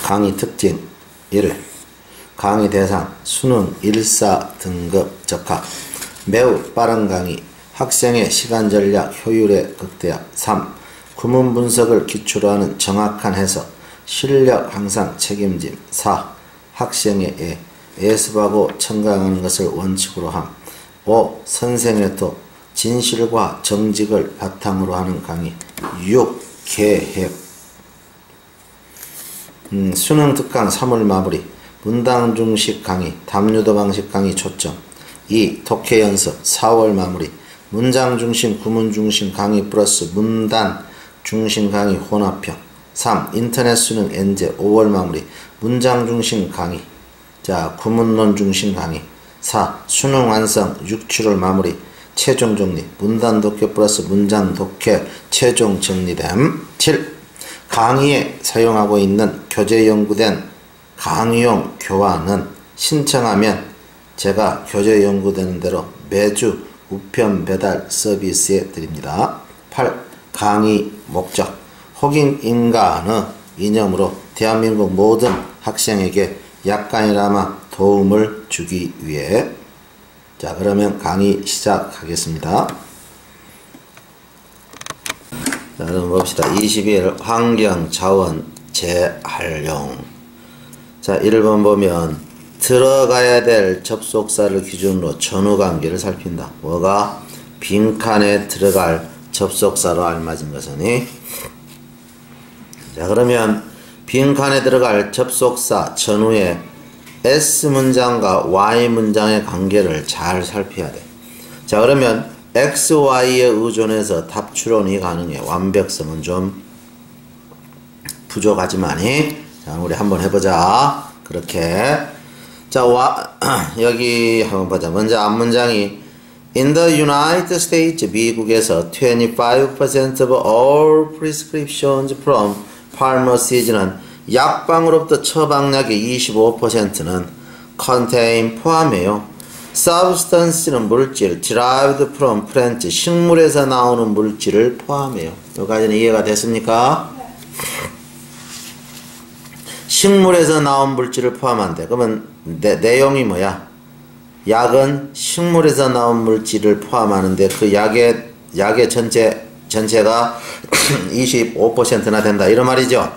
강의 특징 1. 강의 대상 수능 1사 등급 적합 매우 빠른 강의 학생의 시간 전략 효율의 극대화 3. 구문 분석을 기초로 하는 정확한 해석 실력 항상 책임짐 4. 학생의 예습하고 청강하는 것을 원칙으로 함 5. 선생의 도 진실과 정직을 바탕으로 하는 강의 6. 계획 수능 특강 3월 마무리 문당 중식 강의 답유도 방식 강의 초점 2. 독해 연습 4월 마무리 문장 중심 구문 중심 강의 플러스 문단 중심 강의 혼합형 3. 인터넷 수능 엔제 5월 마무리 문장 중심 강의 자 구문론 중심 강의 4. 수능 완성 6, 7월 마무리 최종 정리 문단 독해 플러스 문장 독해 최종 정리됨 7. 강의에 사용하고 있는 교재 연구된 강의용 교환은 신청하면 제가 교재 연구되는 대로 매주 우편 배달 서비스해 드립니다. 8. 강의 목적 혹인인간의 이념으로 대한민국 모든 학생에게 약간이나마 도움을 주기 위해 자 그러면 강의 시작하겠습니다. 자 그럼 봅시다. 22일 환경자원 재활용 자 1번 보면 들어가야 될 접속사를 기준으로 전후관계를 살핀다. 뭐가? 빈칸에 들어갈 접속사로 알맞은 것은 자 그러면 빈칸에 들어갈 접속사 전후에 S문장과 Y문장의 관계를 잘 살펴야 돼. 자 그러면 X, Y에 의존해서 답 추론이 가능해. 완벽성은 좀 부족하지만 자 우리 한번 해보자. 그렇게 자 여기 한번 보자. 먼저 앞문장이 In the United States 미국에서 25% of all prescriptions from pharmacies는 약방으로부터 처방약의 25%는 contain 포함해요. substance는 물질, derived from plant 식물에서 나오는 물질을 포함해요. 여기까지는 이해가 됐습니까? 식물에서 나온 물질을 포함한대. 그러면 내용이 뭐야? 약은 식물에서 나온 물질을 포함하는데 그 약의 전체가 25%나 된다. 이런 말이죠.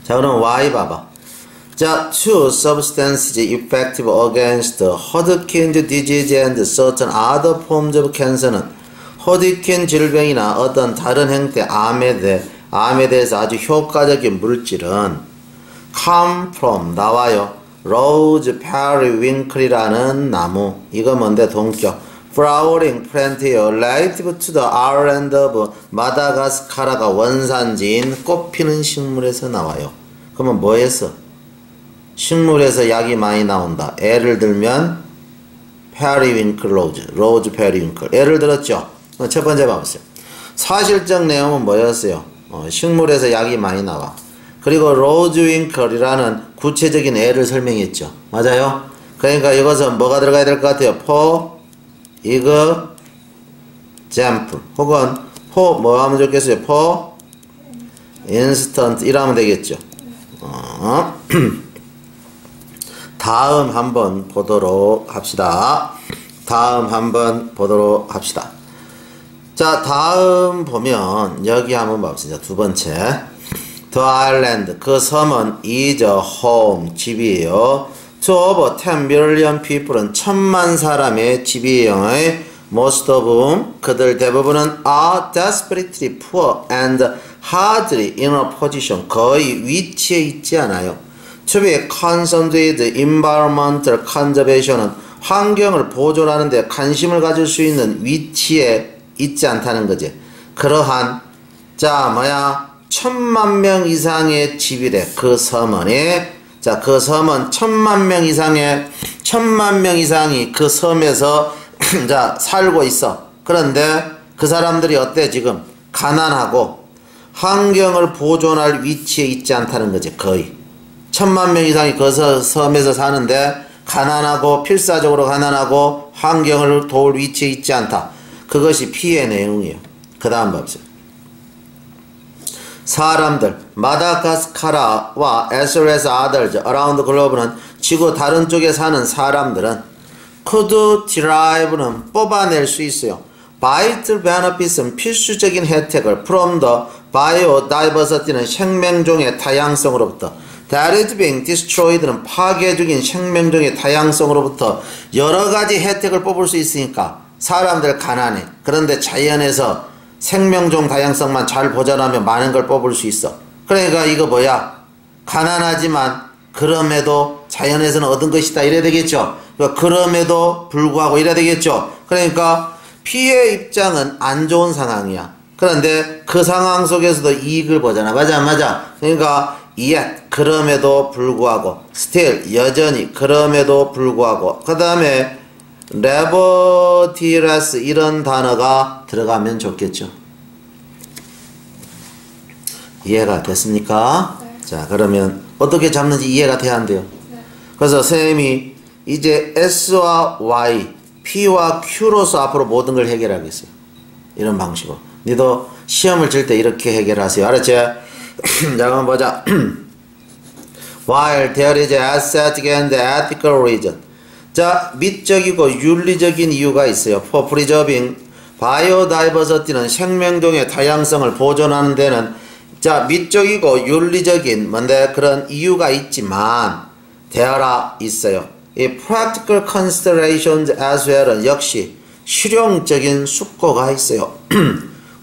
자 그럼 Y 봐봐. 자, two substances effective against Hodgkin's disease and certain other forms of cancer는 호드킨 질병이나 어떤 다른 형태 암에 대해서 아주 효과적인 물질은 come from 나와요. Rose periwinkle이라는 나무 이거 뭔데 동격 flowering plant이요. relative to the island of 마다가스카라가 원산지인 꽃피는 식물에서 나와요. 그러면 뭐에서? 식물에서 약이 많이 나온다. 예를 들면 periwinkle rose periwinkle 예를 들었죠. 첫 번째 봐보세요. 사실적 내용은 뭐였어요? 식물에서 약이 많이 나와. 그리고 rosewinkle이라는 구체적인 애를 설명했죠. 맞아요? 그러니까 이것은 뭐가 들어가야 될 것 같아요? for example 혹은 for 뭐 하면 좋겠어요? for instant 이라면 되겠죠. 다음 한번 보도록 합시다. 자 다음 보면 여기 한번 봅시다. 두 번째 The island 그 섬은 is a home 집이에요. To over 10 million people은 1000만 사람의 집이에요. Most of whom 그들 대부분은 are desperately poor and hardly in a position 거의 위치에 있지 않아요. To be concerned with environmental conservation은 환경을 보존하는 데 관심을 가질 수 있는 위치에 있지 않다는 거지. 그러한 자 뭐야 1000만 명 이상의 집이래. 그 섬은 자 그 섬은 1000만 명 이상이 그 섬에서 자 살고 있어. 그런데 그 사람들이 어때? 지금 가난하고 환경을 보존할 위치에 있지 않다는 거지. 거의 1000만 명 이상이 그 섬에서 사는데 가난하고 필사적으로 가난하고 환경을 도울 위치에 있지 않다. 그것이 피해 내용이에요. 그 다음 봅시다. 사람들 마다가스카라와 as well as others around the globe는 지구 다른 쪽에 사는 사람들은 could derive는 뽑아낼 수 있어요. vital benefits은 필수적인 혜택을 from the biodiversity는 생명종의 다양성으로부터 that is being destroyed는 파괴 중인 생명종의 다양성으로부터 여러가지 혜택을 뽑을 수 있으니까 사람들 가난해. 그런데 자연에서 생명종 다양성만 잘 보존하면 많은 걸 뽑을 수 있어. 그러니까 이거 뭐야? 가난하지만 그럼에도 자연에서는 얻은 것이다 이래야 되겠죠. 그럼에도 불구하고 이래야 되겠죠. 그러니까 피해 입장은 안 좋은 상황이야. 그런데 그 상황 속에서도 이익을 보잖아. 맞아 안 맞아? 그러니까 yet 그럼에도 불구하고 still 여전히 그럼에도 불구하고 그 다음에 nevertheless 이런 단어가 들어가면 좋겠죠. 이해가 됐습니까? 네. 자 그러면 어떻게 잡는지 이해가 돼야 한대요. 네. 그래서 선생님이 이제 S와 Y, P와 Q로서 앞으로 모든 걸 해결하겠어요. 이런 방식으로. 너도 시험을 칠 때 이렇게 해결하세요. 알았지? 자 한번 보자. While there is aesthetic and ethical reason. 자, 미적이고 윤리적인 이유가 있어요. For preserving biodiversity는 생명종의 다양성을 보존하는 데는 자, 미적이고 윤리적인 뭔데 그런 이유가 있지만 되어라 있어요. 이 practical considerations as well은 역시 실용적인 숙고가 있어요.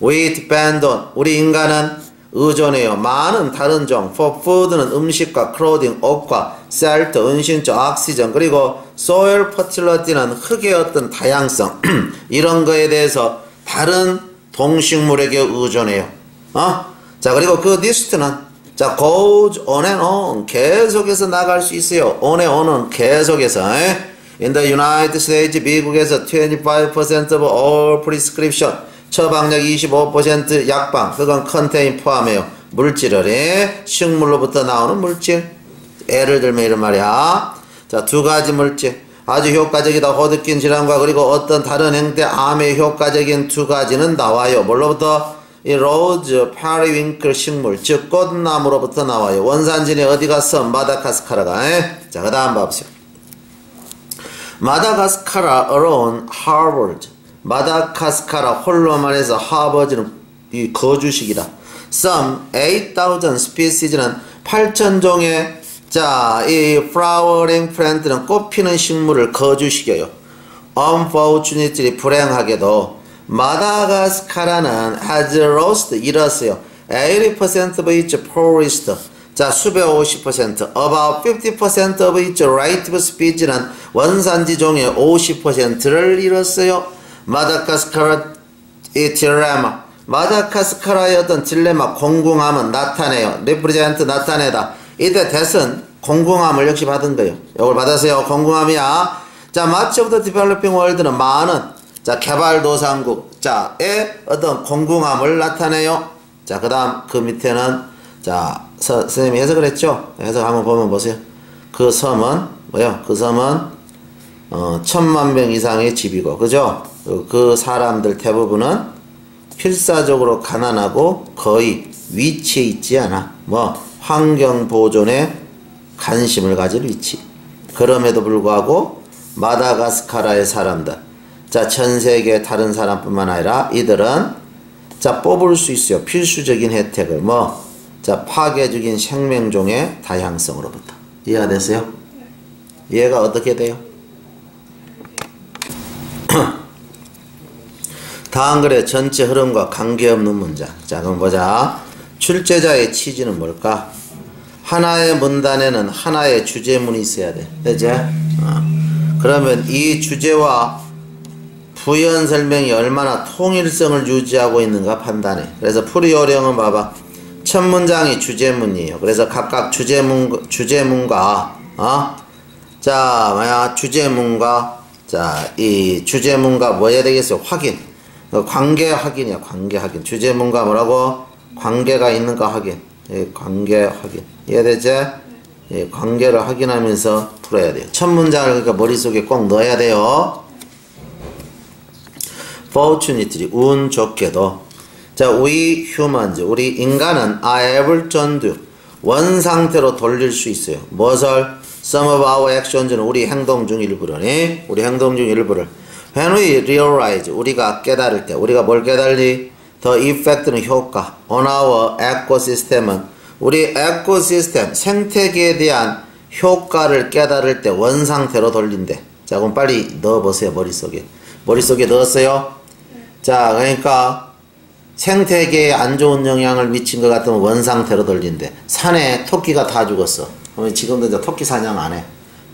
We depend on 우리 인간은 의존해요. 많은 다른 종 for food는 음식과 clothing 옷과 shelter 은신처 oxygen 그리고 soil fertility는 흙의 어떤 다양성 이런 거에 대해서 다른 동식물에게 의존해요. 자 그리고 그 리스트는 자 goes on and on 계속해서 나갈 수 있어요. on and on은 계속해서 In the United States 미국에서 25% of all prescription 처방약 25% 약방 그건 컨테인 포함해요. 물질을 식물로부터 나오는 물질 예를 들면 이런 말이야. 자 두 가지 물질 아주 효과적이다. 호드킨 질환과 그리고 어떤 다른 형태 암에 효과적인 두 가지는 나와요. 뭘로부터? 이 로즈, 파리윙클 식물 즉 꽃나무로부터 나와요. 원산지는 어디 갔어? 마다가스카라가. 자 그 다음 봐보세요. 마다가스카라 alone harbored 마다가스카라 홀로만 해서 하버즈는 이 거주식이다. Some 8,000 species는 8,000종의 자, 이 flowering plant는 꽃피는 식물을 거주시켜요. Unfortunately 불행하게도 마다가스카라는 has lost 잃었어요. 80% of its forest 자 수백 50% about 50% of its native species는 원산지 종의 50%를 잃었어요. 마다가스카라 이 딜레마 마다가스카라의 어떤 딜레마 공공함은 나타내요. represent 나타내다. 이때 대선 공공함을 역시 받은 거예요. 이걸 받았어요. 공공함이야. 자 much of the developing world는 많은 자 개발도상국 자의 어떤 공공함을 나타내요. 자 그 다음 그 밑에는 자 선생님이 해석을 했죠. 해석 한번 보면 보세요. 그 섬은 뭐요? 그 섬은 1,000만 명 이상의 집이고 그죠? 그 사람들 대부분은 필사적으로 가난하고 거의 위치에 있지 않아. 뭐 환경 보존에 관심을 가질 위치. 그럼에도 불구하고 마다가스카라의 사람들 자 전세계 다른 사람뿐만 아니라 이들은 자 뽑을 수 있어요. 필수적인 혜택을 뭐 자 파괴적인 생명종의 다양성으로부터. 이해가 됐어요? 이해가 어떻게 돼요? 다음 글의 전체 흐름과 관계없는 문장. 자 그럼 보자. 출제자의 취지는 뭘까? 하나의 문단에는 하나의 주제문이 있어야 돼. 그치? 그러면 이 주제와 부연 설명이 얼마나 통일성을 유지하고 있는가 판단해. 그래서 풀이 요령은 봐봐. 첫 문장이 주제문이에요. 그래서 각각 주제문과 자 뭐야 주제문과 자 이 주제문과 뭐 해야 되겠어요? 확인. 관계 확인이야. 관계 확인. 주제문과 뭐라고? 관계가 있는가 확인. 관계 확인. 이해되지? 관계를 확인하면서 풀어야 돼요. 첫 문장을 그러니까 머릿속에 꼭 넣어야 돼요. Fortunately 운 좋게도 자, we humans, 우리 인간은 are able to undo, 원상태로 돌릴 수 있어요. 무엇을? Some of our actions는 우리 행동 중 일부를, 우리 행동 중 일부를. When we realize, 우리가 깨달을 때, 우리가 뭘 깨달리? The effect는 효과, on our ecosystem은 우리 에코시스템, 생태계에 대한 효과를 깨달을 때 원상태로 돌린대. 자, 그럼 빨리 넣어보세요, 머릿속에. 머릿속에 넣었어요? 자, 그러니까 생태계에 안 좋은 영향을 미친 것 같으면 원상태로 돌린대. 산에 토끼가 다 죽었어. 그러면 지금도 이제 토끼 사냥 안 해.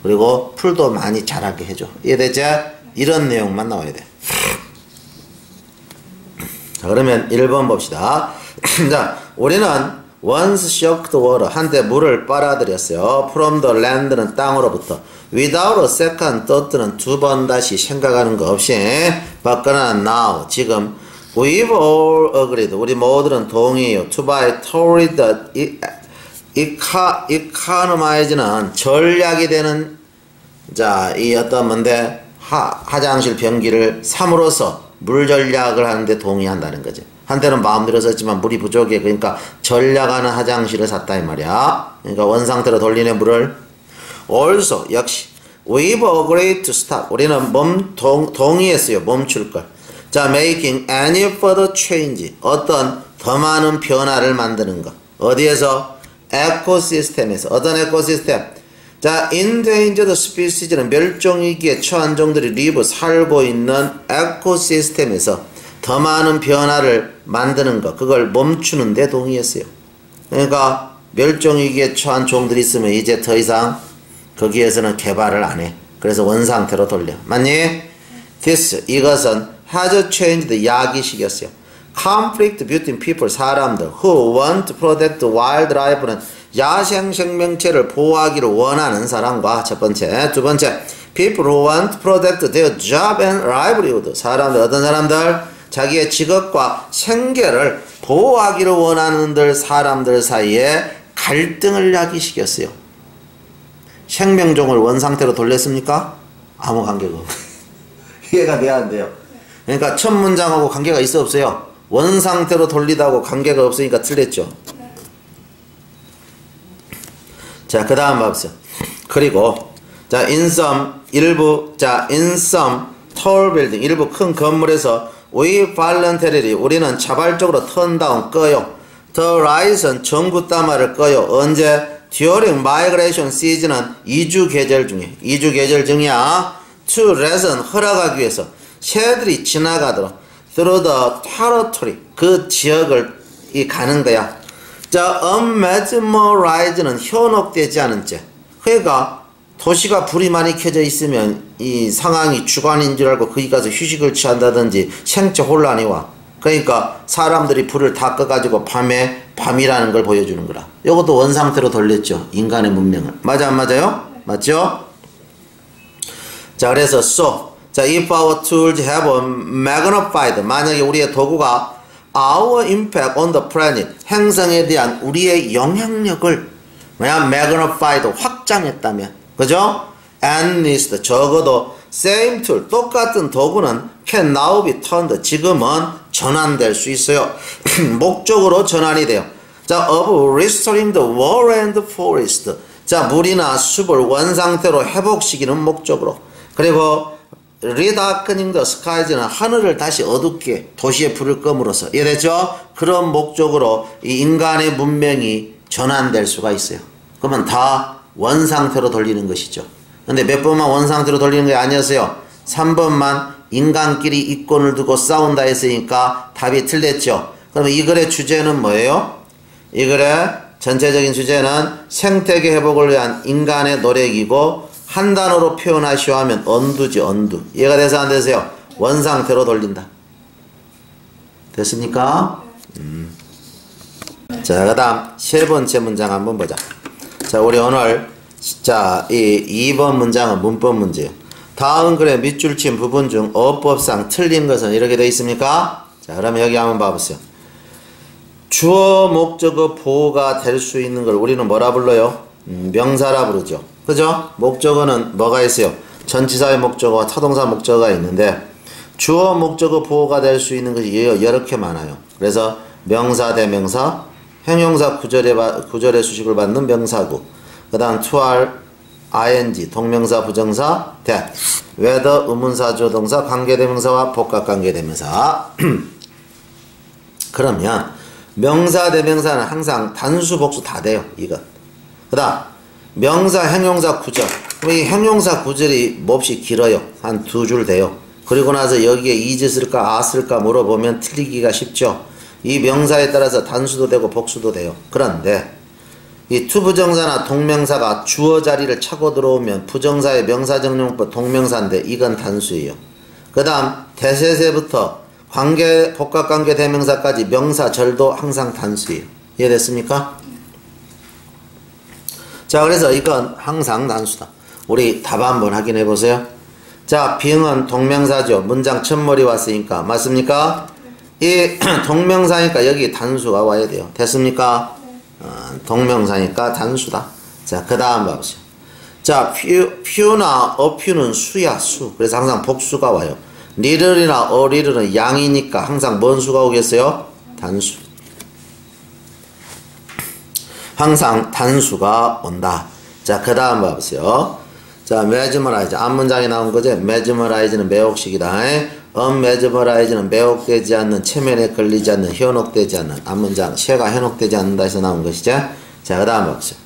그리고 풀도 많이 자라게 해줘. 이해되지? 이런 내용만 나와야 돼. 자, 그러면 1번 봅시다. 자, 우리는 once shocked water, 한때 물을 빨아들였어요. from the land는 땅으로부터. without a second thought는 두 번 다시 생각하는 거 없이. but 그러나 now, 지금 we've all agreed, 우리 모두는 동의해요. to buy toward the economize는 전략이 되는, 자, 이 어떤 뭔데 화장실 변기를 삼으로써 물 전략을 하는데 동의한다는 거지. 한때는 마음대로 썼지만 물이 부족해. 그러니까 전략하는 화장실을 샀다 이 말이야. 그러니까 원상태로 돌리는 물을. also, 역시 we've agreed to stop, 우리는 동의했어요. 멈출 걸. 자, making any further change, 어떤 더 많은 변화를 만드는 것. 어디에서? 에코시스템에서. 어떤 에코시스템? 자, endangered species는 멸종위기에 처한 종들이 live, 살고 있는 에코시스템에서 더 많은 변화를 만드는 것, 그걸 멈추는 데 동의했어요. 그러니까 멸종위기에 처한 종들이 있으면 이제 더 이상 거기에서는 개발을 안 해. 그래서 원상태로 돌려. 맞니? This, 이것은 has changed, 야기식이었어요. Conflict between people, 사람들 who want to protect wildlife는 야생 생명체를 보호하기를 원하는 사람과 첫 번째. 두 번째, people who want to protect their job and livelihood, 사람들, 어떤 사람들? 자기의 직업과 생계를 보호하기를 원하는 사람들 사이에 갈등을 야기시켰어요. 생명종을 원상태로 돌렸습니까? 아무 관계가 없어요. 이해가 돼야 안 돼요. 그러니까 첫 문장하고 관계가 있어 없어요? 원상태로 돌리다고 관계가 없으니까 틀렸죠. 자, 그 다음 봐보세요. 그리고 자, in some tall building, 일부 큰 건물에서 we voluntarily, 우리는 자발적으로 turn down, 꺼요. the horizon, 전구 따마를 꺼요. 언제? during migration season은 이주 계절 중이야. to listen, 허락하기 위해서 새들이 지나가도록 through the territory, 그 지역을 가는 거야. 자, unmesmerized는 현혹되지 않은 채. 그러니까 도시가 불이 많이 켜져 있으면 이 상황이 주관인 줄 알고 거기 가서 휴식을 취한다든지 생체 혼란이 와. 그러니까 사람들이 불을 다 꺼가지고 밤에 밤이라는 걸 보여주는 거라. 이것도 원상태로 돌렸죠. 인간의 문명을. 맞아 안 맞아요? 맞죠? 자, 그래서 so, 자, if our tools have magnified, 만약에 우리의 도구가 our impact on the planet, 행성에 대한 우리의 영향력을 magnified, 확장했다면, 그죠? at least, 적어도 same tool, 똑같은 도구는 can now be turned, 지금은 전환될 수 있어요. 목적으로 전환이 돼요. 자, of restoring the wall and forest, 자, 물이나 숲을 원상태로 회복시키는 목적으로. 그리고 redarkening the skies는 하늘을 다시 어둡게 도시의 불을 끄므로써. 이해됐죠? 그런 목적으로 이 인간의 문명이 전환될 수가 있어요. 그러면 다 원상태로 돌리는 것이죠. 근데 몇 번만 원상태로 돌리는 게 아니었어요. 3번만 인간끼리 이권을 두고 싸운다 했으니까 답이 틀렸죠. 그러면 이 글의 주제는 뭐예요? 이 글의 전체적인 주제는 생태계 회복을 위한 인간의 노력이고, 한 단어로 표현하시오 하면 언두지, 언두. 이해가 돼서 안 되세요? 원상태로 돌린다. 됐습니까? 자, 그 다음 세 번째 문장 한번 보자. 자, 우리 오늘 자, 이 2번 문장은 문법 문제예요. 다음 글의 밑줄 친 부분 중 어법상 틀린 것은 이렇게 되어 있습니까? 자, 그러면 여기 한번 봐보세요. 주어 목적어 보호가 될 수 있는 걸 우리는 뭐라 불러요? 명사라 부르죠. 그죠? 목적어는 뭐가 있어요? 전치사의 목적어와 타동사 목적어가 있는데, 주어 목적어 보호가 될 수 있는 것이 이렇게 많아요. 그래서 명사 대명사 형용사 구절의 수식을 받는 명사구. 그 다음 to ing 동명사 부정사 that whether 의문사 조동사 관계대명사와 복합관계대명사. 그러면 명사 대명사는 항상 단수 복수 다 돼요. 이건. 그 다음 명사 형용사 구절. 이 형용사 구절이 몹시 길어요. 한 2줄 돼요. 그리고 나서 여기에 is 쓸까 a 쓸까 물어보면 틀리기가 쉽죠. 이 명사에 따라서 단수도 되고 복수도 돼요. 그런데 이 to 부정사나 동명사가 주어 자리를 차고 들어오면 부정사의 명사정용법 동명사인데 이건 단수예요. 그 다음 대세세부터 복합관계 대명사까지 명사절도 항상 단수예요. 이해됐습니까? 자, 그래서 이건 항상 단수다. 우리 답 한번 확인해 보세요. 자, 빙은 동명사죠. 문장 첫머리 왔으니까. 맞습니까? 이 동명사니까 여기 단수가 와야 돼요. 됐습니까? 동명사니까 단수다. 자, 그 다음 봐보세요. 자, few나 a few는 수야, 수. 그래서 항상 복수가 와요. little이나 a little는 양이니까 항상 뭔 수가 오겠어요? 단수. 항상 단수가 온다. 자, 그 다음 봐보세요. 자, mesmerize. 앞문장에 나온 거죠? mesmerize는 매혹식이다. unmesmerize는 매혹되지 않는, 체면에 걸리지 않는, 현혹되지 않는. 앞문장, 쉐가 현혹되지 않는다 해서 나온 것이죠? 자, 그 다음 봐보세요.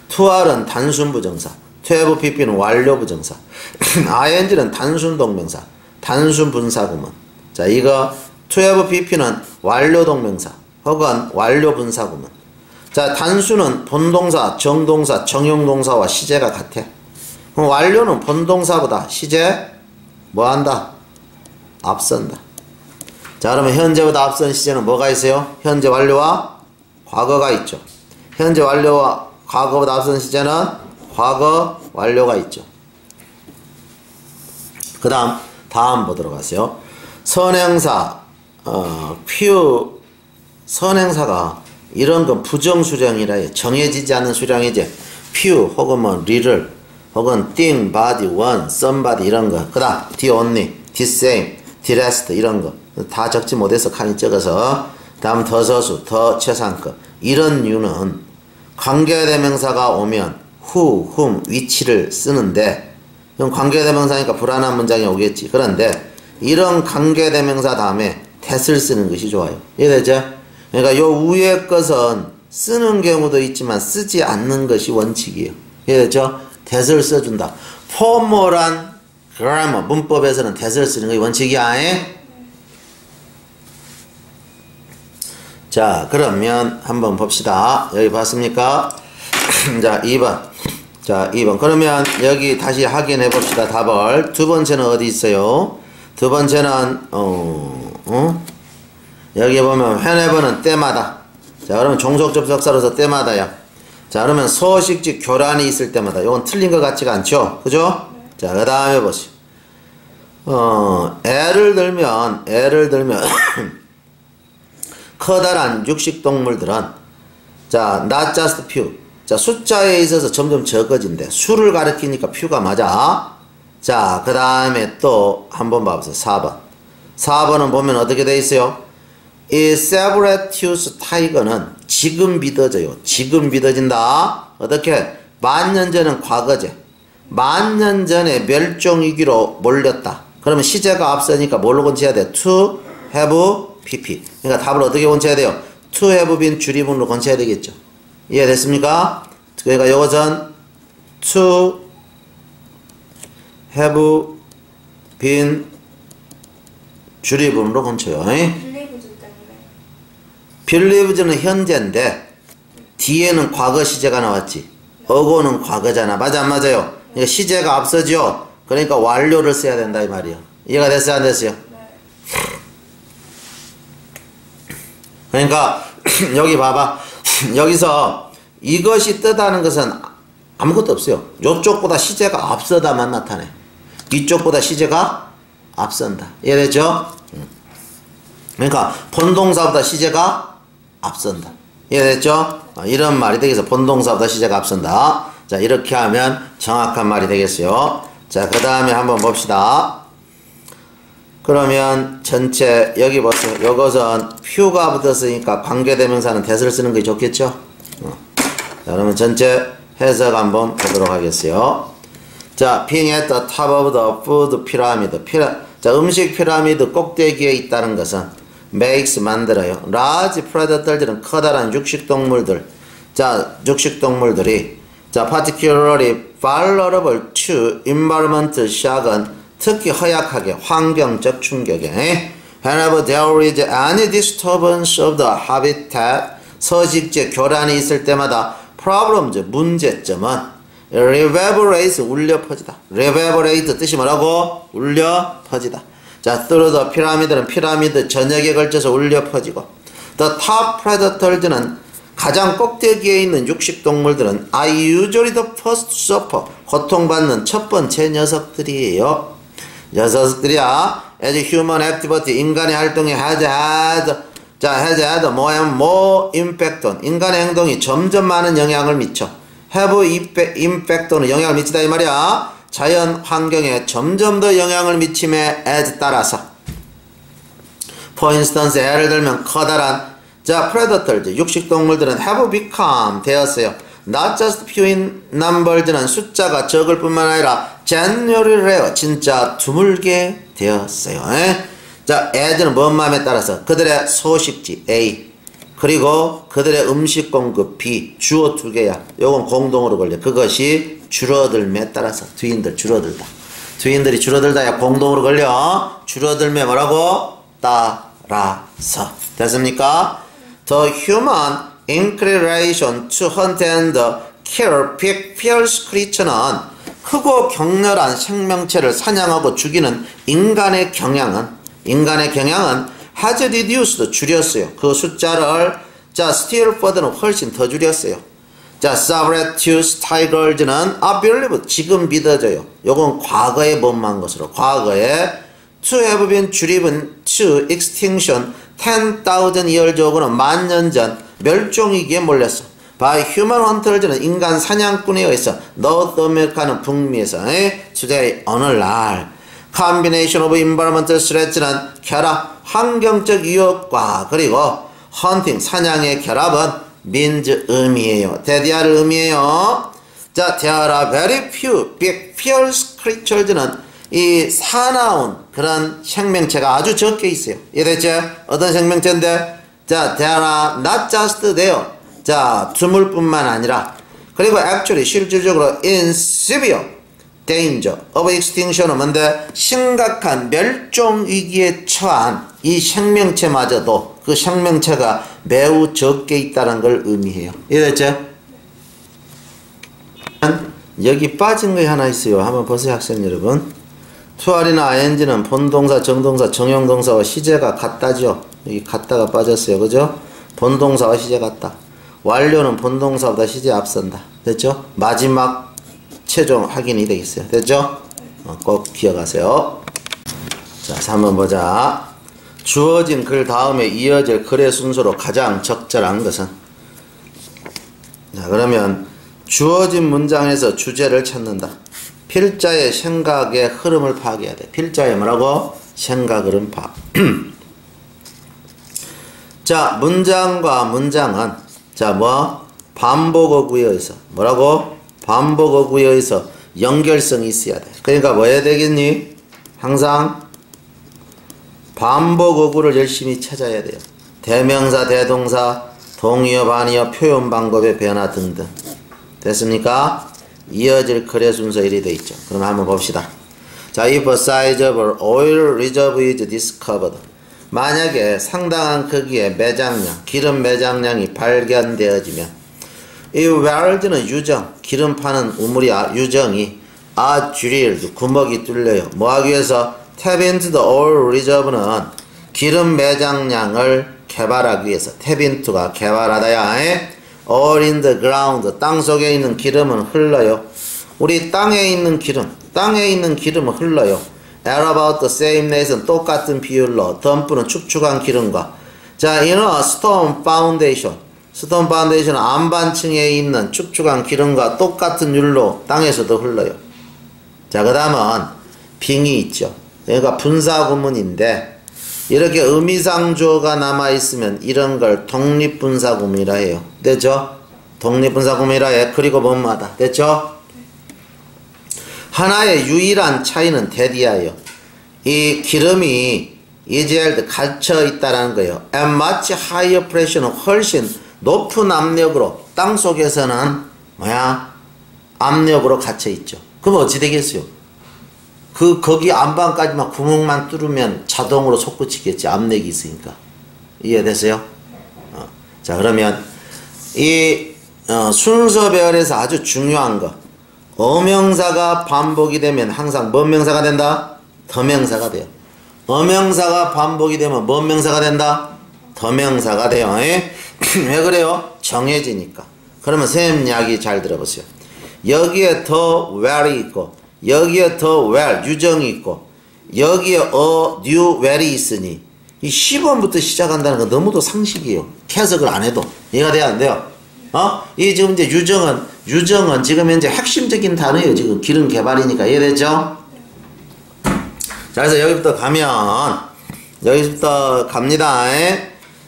to are은 단순 부정사. to have pp는 완료 부정사. ing는 단순 동명사. 단순 분사구문. 자, 이거 to have pp는 완료 동명사. 혹은 완료 분사구문. 자, 단수는 본동사, 정동사, 정형동사와 시제가 같아. 그럼 완료는 본동사보다 시제 뭐한다? 앞선다. 자, 그러면 현재보다 앞선 시제는 뭐가 있어요? 현재 완료와 과거가 있죠. 현재 완료와 과거보다 앞선 시제는 과거 완료가 있죠. 그 다음 보도록 하세요. 선행사, few 선행사가 이런 건 부정수량이라 해. 정해지지 않는 수량이지. few 혹은 뭐 little 혹은 thing, body, one, somebody 이런 거. 그 다음 the only, the same, the rest 이런 거. 다 적지 못해서 칸이 적어서 다음 더 서수, 더 최상급. 이런 류는 관계대명사가 오면 who, whom, which를 쓰는데 그럼 관계대명사니까 불안한 문장이 오겠지. 그런데 이런 관계대명사 다음에 that을 쓰는 것이 좋아요. 이해되죠? 그러니까 요 위에 것은 쓰는 경우도 있지만 쓰지 않는 것이 원칙이에요. 이해되죠? that을 써준다. 포멀한 grammar, 문법에서는 that을 쓰는 것이 원칙이야. 자, 그러면 한번 봅시다. 여기 봤습니까? 자, 2번. 자, 2번. 그러면 여기 다시 확인해 봅시다. 답을. 두 번째는 어디 있어요? 두 번째는 여기 보면 whenever는 때마다. 자, 그러면 종속접속사로서 때마다야. 자, 그러면 서식지 교란이 있을 때마다. 이건 틀린 것 같지가 않죠? 그죠? 자, 그 다음에 보시죠. 예를 들면 커다란 육식동물들은 자, not just few. 자, 숫자에 있어서 점점 적어진대. 수를 가리키니까 few가 맞아. 자, 그 다음에 또 한번 봐보세요. 4번. 4번은 보면 어떻게 돼 있어요? 이 Sabertooth 타이거는 지금 믿어져요. 지금 믿어진다. 어떻게? 만년 전은 과거제. 만년 전에 멸종위기로 몰렸다. 그러면 시제가 앞서니까 뭘로 건치해야 돼? To have pp. 그러니까 답을 어떻게 건쳐야 돼요? To have been 줄임말로 건쳐야 되겠죠. 이해됐습니까? 그러니까 이것은 to have been 줄임말로 건쳐요. believe는 현재인데 뒤에는 과거 시제가 나왔지. 어고는 과거잖아. 맞아 안 맞아요? 그러니까 시제가 앞서죠. 그러니까 완료를 써야 된다 이 말이야. 이해가 됐어요 안 됐어요? 그러니까 여기 봐봐. 여기서 이것이 뜨다는 것은 아무것도 없어요. 이쪽보다 시제가 앞서다만 나타내. 이쪽보다 시제가 앞선다. 이해됐죠? 그러니까 본동사보다 시제가 앞선다. 이해됐죠? 이런 말이 되겠어. 본동사보다 시제가 앞선다. 자, 이렇게 하면 정확한 말이 되겠어요. 자, 그 다음에 한번 봅시다. 그러면 전체 여기 보세요. 요것은 few가 붙었으니까 관계대명사는 that을 쓰는 게 좋겠죠? 자, 그러면 전체 해석 한번 보도록 하겠어요. 자, being at the top of the food pyramid. 자, 음식 피라미드 꼭대기에 있다는 것은 makes 만들어요. large predator들은 커다란 육식동물들. 자, 육식동물들이 자, particularly vulnerable to environmental shock은 특히 허약하게 환경적 충격에 whenever there is any disturbance of the habitat 서식지의 교란이 있을 때마다 problems 문제점은 reverberates 울려 퍼지다. reverberate 뜻이 뭐라고? 울려 퍼지다. 자, through the pyramid는 피라미드 전역에 걸쳐서 울려 퍼지고 the top predators는 가장 꼭대기에 있는 육식동물들은 are usually the first to suffer 고통받는 첫 번째 녀석들이에요. 녀석들이야 as human activity 인간의 활동이 has had more and more impact on 인간의 행동이 점점 많은 영향을 미쳐 have impact on 영향을 미치다 이 말이야. 자연 환경에 점점 더 영향을 미침에 as 따라서 for instance 예를 들면 커다란 자 predators 육식동물들은 have become 되었어요. not just few in numbers는 숫자가 적을 뿐만 아니라 genuinely rare 진짜 드물게 되었어요. 자 as는 뭔 마음에 따라서 그들의 소식지 A 그리고 그들의 음식 공급 B 주어 두 개야. 요건 공동으로 걸려. 그것이 줄어들매 따라서 뒤인들 줄어들다. 뒤인들이 줄어들다야 공동으로 걸려. 줄어들매 뭐라고? 따라서. 됐습니까? The human inclination to hunt and kill big fierce creature는 크고 격렬한 생명체를 사냥하고 죽이는 인간의 경향은 has reduced 줄였어요. 그 숫자를 자 still further는 훨씬 더 줄였어요. 자 saber-toothed tigers는 I believe 지금 믿어져요. 요건 과거에 범한 것으로 과거에 to have been driven to extinction 10,000 years ago는 만년 전 멸종위기에 몰렸어. by human hunters는 인간 사냥꾼에 의해서 North America는 북미에서 today 오늘날 combination of environmental threats는 결합 환경적 위협과 그리고 hunting 사냥의 결합은 means 의미해요. 대디아를 의미해요. 자, there are very few big fierce creatures는 이 사나운 그런 생명체가 아주 적게 있어요. 이해됐죠? 어떤 생명체인데? 자, there are not just there. 자, 드물뿐만 아니라 그리고 actually 실질적으로 in severe danger of extinction은 뭔데? 심각한 멸종 위기에 처한 이 생명체마저도 그 생명체가 매우 적게 있다는 걸 의미해요. 이해됐죠? 여기 빠진 거 하나 있어요. 한번 보세요, 학생 여러분. 투알이나 ing는 본동사, 정동사, 정형동사와 시제가 같다죠. 여기 같다가 빠졌어요. 그죠? 본동사와 시제 같다. 완료는 본동사보다 시제 앞선다. 됐죠? 마지막 최종 확인이 되겠어요. 됐죠? 꼭 기억하세요. 자, 한번 보자. 주어진 글 다음에 이어질 글의 순서로 가장 적절한 것은 자, 그러면 주어진 문장에서 주제를 찾는다. 필자의 생각의 흐름을 파악해야 돼. 필자의 뭐라고? 생각 흐름 파악. 자, 문장과 문장은 자, 뭐? 반복어구에 의해서 뭐라고? 반복어구에 의해서 연결성이 있어야 돼. 그러니까 뭐 해야 되겠니? 항상 반복어구를 열심히 찾아야 돼요. 대명사, 대동사, 동의어, 반의어, 표현 방법의 변화 등등. 됐습니까? 이어질 글의 순서 1이 되어 있죠. 그럼 한번 봅시다. 자, if a sizable oil reserve is discovered. 만약에 상당한 크기의 매장량, 기름 매장량이 발견되어지면 이 wells는 유정, 기름 파는 우물이야, 유정이 are drilled, 구멍이 뚫려요. 뭐 하기 위해서? tap into the oil reserve는 기름 매장량을 개발하기 위해서 tap into가 개발하다야. all in the ground, 땅 속에 있는 기름은 흘러요. 우리 땅에 있는 기름은 흘러요. at about the same rate는 똑같은 비율로 덤프는 축축한 기름과 자, in a stone foundation, 스톤 파운데이션은 안반층에 있는 축축한 기름과 똑같은 율로 땅에서도 흘러요. 자, 그 다음은 빙이 있죠. 그러니까 분사구문인데 이렇게 의미상조가 남아있으면 이런 걸 독립분사구문이라 해요. 됐죠? 독립분사구문이라 해. 그리고 뭐마다. 됐죠? 하나의 유일한 차이는 대디하여 이 기름이 이제ld 갇혀 있다라는 거예요. And much higher pressure는 훨씬 높은 압력으로 땅 속에서는 뭐야? 압력으로 갇혀 있죠. 그럼 어찌 되겠어요? 거기 안방까지만 구멍만 뚫으면 자동으로 솟구치겠지. 압력이 있으니까. 이해되세요? 자, 그러면 이 순서 배열에서 아주 중요한 거. 어명사가 반복이 되면 항상 뭔 명사가 된다? 더명사가 돼요. 어명사가 반복이 되면 뭔 명사가 된다? 더명사가 돼요. 왜 그래요? 정해지니까. 그러면 선생님 이야기 잘 들어보세요. 여기에 더 where이 있고 여기에 더 where 유정이 있고 여기에 new where이 있으니 이 10원부터 시작한다는 건 너무도 상식이에요. 해석을 안 해도 이해가 돼야 안 돼요? 이 지금 이제 유정은 지금 현재 핵심적인 단어예요. 지금 기름 개발이니까 이해되죠? 자, 그래서 여기부터 가면 여기부터 갑니다.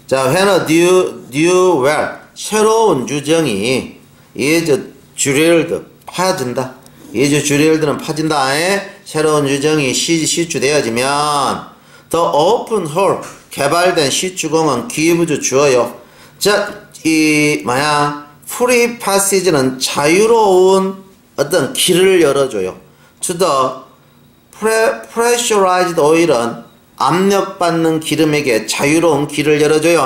자, when a new where 새로운 유정이 is drilled 파진다. is drilled는 파진다. 새로운 유정이 시추되어지면 the open hole 개발된 시추공은 gives 주어요. 자, 이 free passage는 자유로운 어떤 길을 열어줘요. to the pressurized oil은 압력받는 기름에게 자유로운 길을 열어줘요.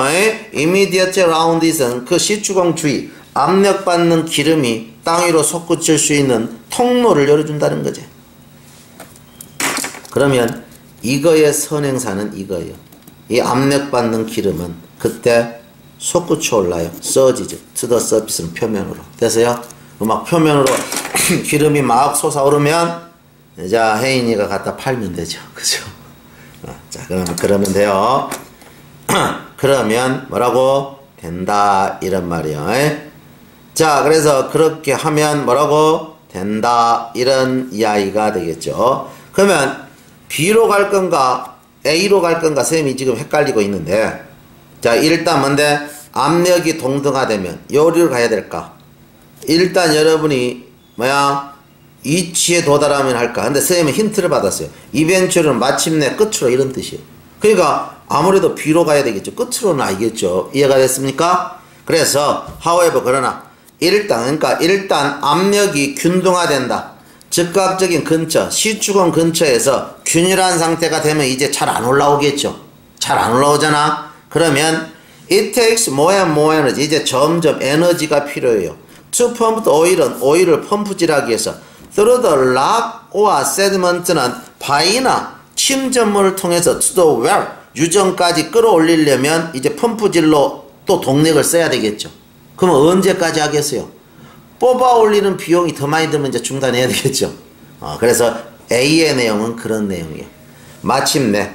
immediate around it은 그 시추공 주위 압력받는 기름이 땅 위로 솟구칠 수 있는 통로를 열어준다는 거지. 그러면 이거의 선행사는 이거예요. 이 압력받는 기름은 그때 솟구쳐 올라요. surges to the surface는 표면으로. 됐어요? 막 표면으로 기름이 막 솟아오르면 자, 혜인이가 갖다 팔면 되죠. 그죠? 자, 그러면 돼요. 그러면 뭐라고? 된다. 이런 말이에요. 자, 그래서 그렇게 하면 뭐라고? 된다. 이런 이야기가 되겠죠. 그러면 B로 갈 건가? A로 갈 건가? 선생님이 지금 헷갈리고 있는데 자, 일단 뭔데? 압력이 동등화되면 요리를 가야 될까? 일단 여러분이 이치에 도달하면 할까? 근데 선생님은 힌트를 받았어요. 이벤츄얼은 마침내 끝으로 이런 뜻이에요. 그러니까 아무래도 B로 가야 되겠죠. 끝으로는 알겠죠. 이해가 됐습니까? 그래서 however 그러나 일단 압력이 균등화된다. 즉각적인 근처, 시추공 근처에서 균일한 상태가 되면 이제 잘 안 올라오겠죠. 잘 안 올라오잖아. 그러면 it takes more and more energy. 이제 점점 에너지가 필요해요. to pump the 오일을 펌프질하기 위해서 through the rock or sediment는 바위나 침전물을 통해서 to the well 유정까지 끌어올리려면 이제 펌프질로 또 동력을 써야 되겠죠. 그럼 언제까지 하겠어요? 뽑아 올리는 비용이 더 많이 들면 이제 중단해야 되겠죠. 그래서 A의 내용은 그런 내용이에요. 마침내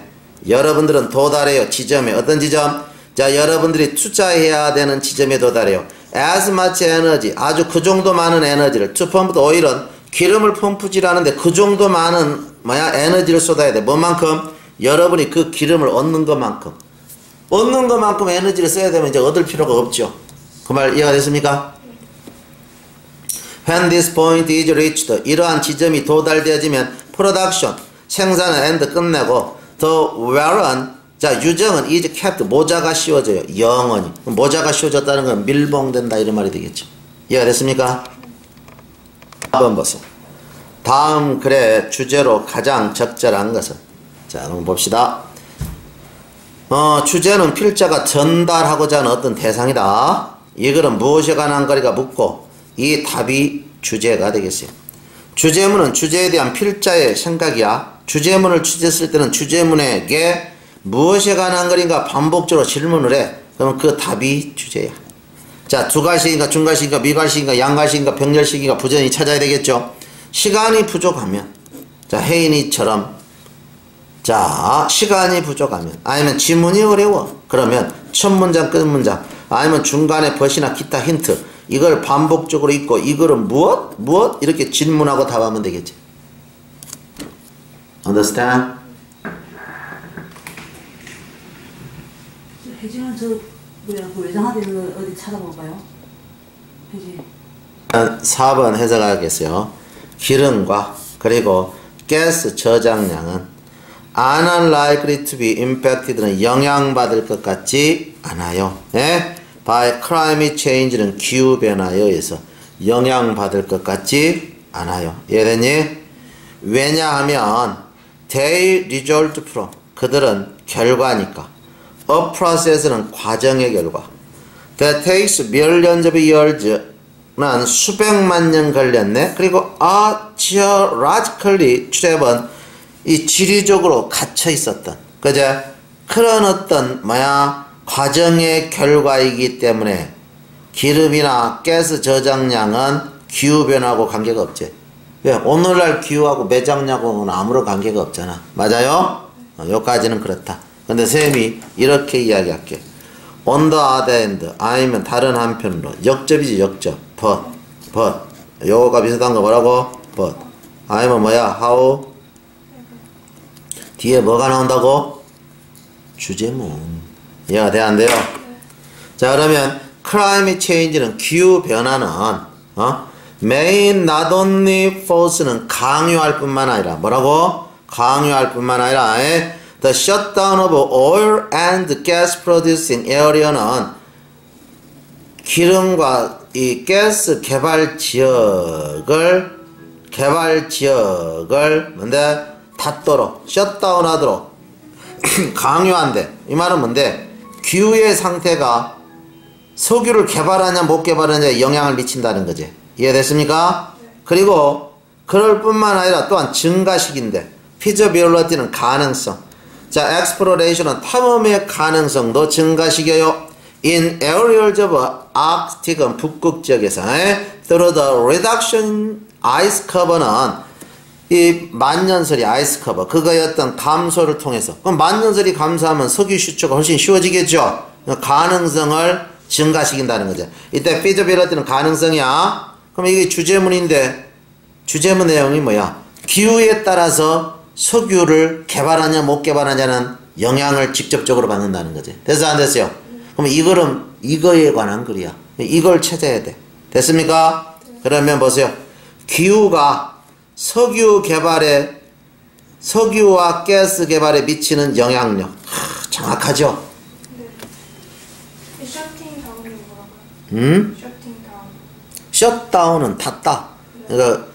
여러분들은 도달해요. 지점에. 어떤 지점? 자, 여러분들이 투자해야 되는 지점에 도달해요. as much energy 아주 그 정도 많은 에너지를 to pump the oil은 기름을 펌프질하는데 그 정도 많은 에너지를 쏟아야 돼. 뭐만큼? 여러분이 그 기름을 얻는 것만큼 에너지를 써야 되면 이제 얻을 필요가 없죠. 그 말 이해가 됐습니까? When this point is reached 이러한 지점이 도달되어지면 production 생산은 end 끝내고 the well은 자 유정은 is kept 모자가 씌워져요. 영원히. 모자가 씌워졌다는 건 밀봉된다 이런 말이 되겠죠. 이해가 됐습니까? 한번 보세요. 다음 글의 주제로 가장 적절한 것은 자 한번 봅시다. 주제는 필자가 전달하고자 하는 어떤 대상이다. 이 글은 무엇에 관한 거리가 묻고 이 답이 주제가 되겠어요. 주제문은 주제에 대한 필자의 생각이야. 주제문을 취재했을 때는 주제문에게 무엇에 관한 거리인가 반복적으로 질문을 해. 그러면 그 답이 주제야. 자, 두갈식인가 중갈식인가 미갈식인가 양갈식인가 병렬식인가 부전이 찾아야 되겠죠. 시간이 부족하면 자 혜인이처럼 자 시간이 부족하면 아니면 지문이 어려워 그러면 첫 문장 끝 문장 아니면 중간에 벗이나 기타 힌트 이걸 반복적으로 읽고 이거는 무엇 이렇게 질문하고 답하면 되겠지. Understand? 페이지는 저 뭐야 그 외장하드 있는 거 어디 찾아볼까요? 페이지 4번 해석하겠어요. 기름과 그리고 가스 저장량은 unlikely to be impacted는 영향받을 것 같지 않아요. 예? by climate change는 기후변화에 의해서 영향받을 것 같지 않아요. 이해됐니? 왜냐하면 they result from 그들은 결과니까 a process는 과정의 결과 that takes millions of years는 수백만 년 걸렸네. 그리고 geologically 트랩은 이 지리적으로 갇혀 있었던 그제 그런 어떤 과정의 결과이기 때문에 기름이나 가스 저장량은 기후변화하고 관계가 없지. 왜? 오늘날 기후하고 매장량하고는 아무런 관계가 없잖아. 맞아요? 여기까지는 그렇다. 근데 쌤이 이렇게 이야기할게. on the other hand 아니면 다른 한편으로 역접이지 역접. but 요거가 비슷한 거 뭐라고? but 아니면 뭐야? how 뒤에 뭐가 나온다고? 주제문. 이해가 돼야 안 돼요? 자 그러면 climate change는 기후변화는 may not only force는 강요할 뿐만 아니라 뭐라고? 강요할 뿐만 아니라 the shutdown of oil and gas producing area는 기름과 이 가스 개발 지역을 뭔데? 닫도록 셧다운 하도록 강요한대. 이 말은 뭔데? 기후의 상태가 석유를 개발하냐 못 개발하냐에 영향을 미친다는 거지. 이해됐습니까? 그리고 그럴 뿐만 아니라 또한 증가식인데 feasibility는 가능성. 자, exploration은 탐험의 가능성도 증가식이에요. in areas of Arctic은 북극 지역에서 through the reduction ice cover는 이 만년설이 아이스 커버 그거의 어떤 감소를 통해서 그럼 만년설이 감소하면 석유 수출가 훨씬 쉬워지겠죠. 가능성을 증가시킨다는 거죠. 이때 feasibility는 가능성이야. 그럼 이게 주제문인데 주제문 내용이 뭐야? 기후에 따라서 석유를 개발하냐 못 개발하냐는 영향을 직접적으로 받는다는 거지. 됐어 안 됐어요? 그럼 이거에 관한 글이야. 이걸 찾아야 돼. 됐습니까? 그러면 보세요. 기후가 석유 개발에 석유와 가스 개발에 미치는 영향력 정확하죠? 네. 셧팅다운이 뭐라고요? 셧팅다운. 셧다운은 닫다. 그러니까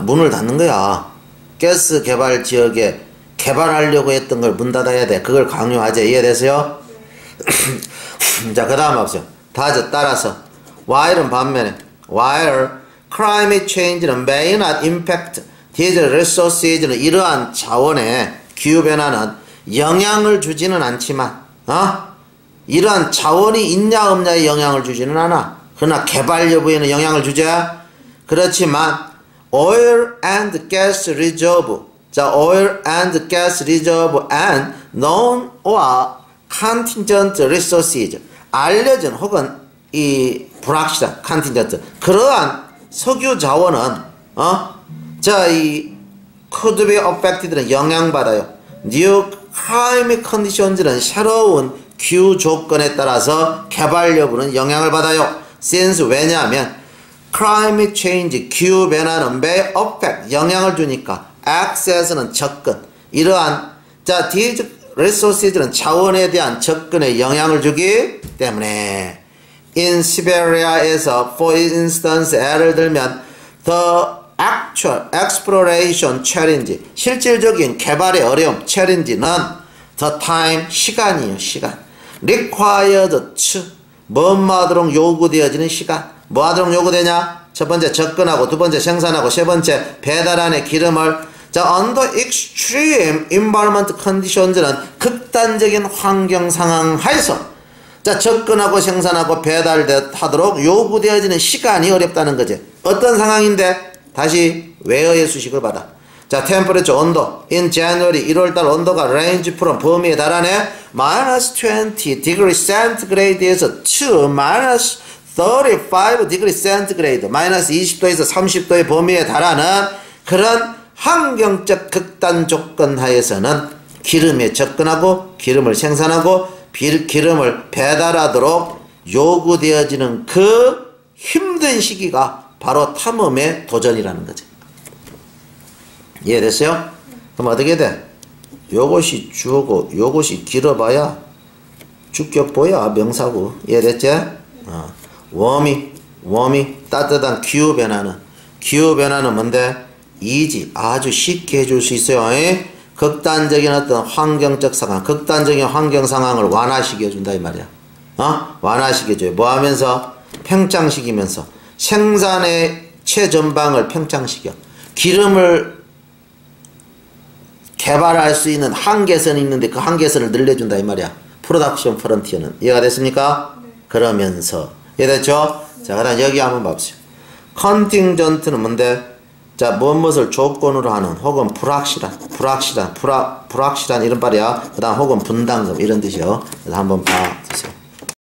문을 닫는 거야. 가스 개발 지역에 개발하려고 했던 걸 문 닫아야 돼. 그걸 강요하지. 이해되세요? 네. 자, 그 다음 보세요. 따라서 while은 반면에 while climate change는 may not impact these resources는 이러한 자원의 기후변화는 영향을 주지는 않지만 이러한 자원이 있냐 없냐에 영향을 주지는 않아. 그러나 개발 여부에는 영향을 주자. 그렇지만 oil and gas reserve 자 oil and gas reserve and known or contingent resources 알려진 혹은 이 불확실한 contingent 그러한 석유 자원은 이 could be affected는 영향받아요. new climate conditions는 새로운 기후 조건에 따라서 개발 여부는 영향을 받아요. since 왜냐하면 climate change 기후 변화는 may affect 영향을 주니까 access는 접근 이러한 these resources는 자원에 대한 접근에 영향을 주기 때문에 in Siberia에서 for instance 예를 들면 the actual exploration challenge 실질적인 개발의 어려움 challenge는 the time 시간이에요. 시간 required to 뭐하도록 요구되어지는 시간 뭐하도록 요구되냐 첫 번째 접근하고 두 번째 생산하고 세 번째 배달안에 기름을 under extreme environment conditions는 극단적인 환경 상황 하에서 접근하고 생산하고 배달하도록 요구되어지는 시간이 어렵다는 거지. 어떤 상황인데? 다시 웨어의 수식을 받아. temperature 온도 in January 1월달 온도가 range from 범위에 달하네. -20 degree centigrade에서 to -35 degree centigrade -20도에서 30도의 범위에 달하는 그런 환경적 극단 조건 하에서는 기름에 접근하고 기름을 생산하고 기름을 배달하도록 요구되어지는 그 힘든 시기가 바로 탐험의 도전이라는 거지. 이해됐어요? 그럼 어떻게 돼? 요것이 주어고 요것이 길어봐야 주격보야 명사고. 이해됐지? 웜이 따뜻한 기후변화는 뭔데? 이지 아주 쉽게 해줄 수 있어요. 극단적인 어떤 환경적 상황, 극단적인 환경 상황을 완화시켜준다 이 말이야. 완화시켜줘요. 뭐 하면서? 팽창시키면서 생산의 최전방을 팽창시켜. 기름을 개발할 수 있는 한계선이 있는데 그 한계선을 늘려준다 이 말이야. 프로덕션 프런티어는. 이해가 됐습니까? 네. 그러면서 이해됐죠? 자, 그다음 여기 한번 봅시다. 컨팅전트는 뭔데? 자, 무엇을 조건으로 하는 혹은 불확실한 이런 말이야. 그 다음 혹은 분담금 이런 뜻이요. 그래서 한번 봐.